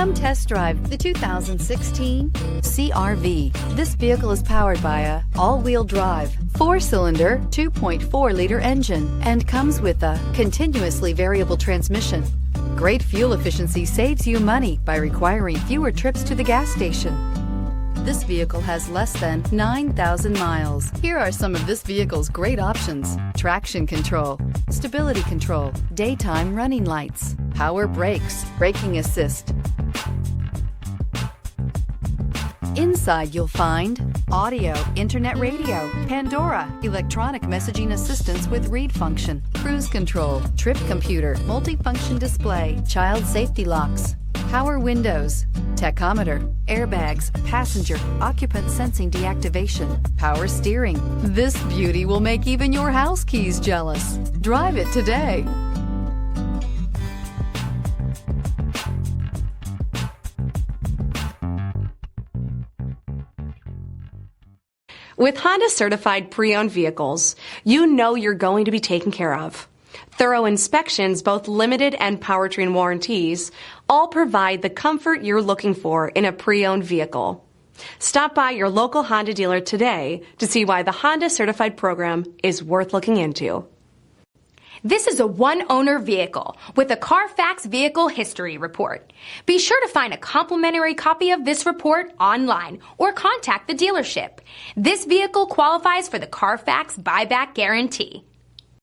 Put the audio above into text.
Come test drive the 2016 CR-V. This vehicle is powered by a all-wheel drive, 4-cylinder, 2.4-liter engine and comes with a continuously variable transmission. Great fuel efficiency saves you money by requiring fewer trips to the gas station. This vehicle has less than 9,000 miles. Here are some of this vehicle's great options: traction control, stability control, daytime running lights, power brakes, braking assist. Inside you'll find audio, internet radio, Pandora, electronic messaging assistance with read function, cruise control, trip computer, multifunction display, child safety locks, power windows, tachometer, airbags, passenger, occupant sensing deactivation, power steering. This beauty will make even your house keys jealous. Drive it today. With Honda certified pre-owned vehicles, you know you're going to be taken care of. Thorough inspections, both limited and powertrain warranties, all provide the comfort you're looking for in a pre-owned vehicle. Stop by your local Honda dealer today to see why the Honda certified program is worth looking into. This is a one-owner vehicle with a Carfax Vehicle History Report. Be sure to find a complimentary copy of this report online or contact the dealership. This vehicle qualifies for the Carfax Buyback Guarantee.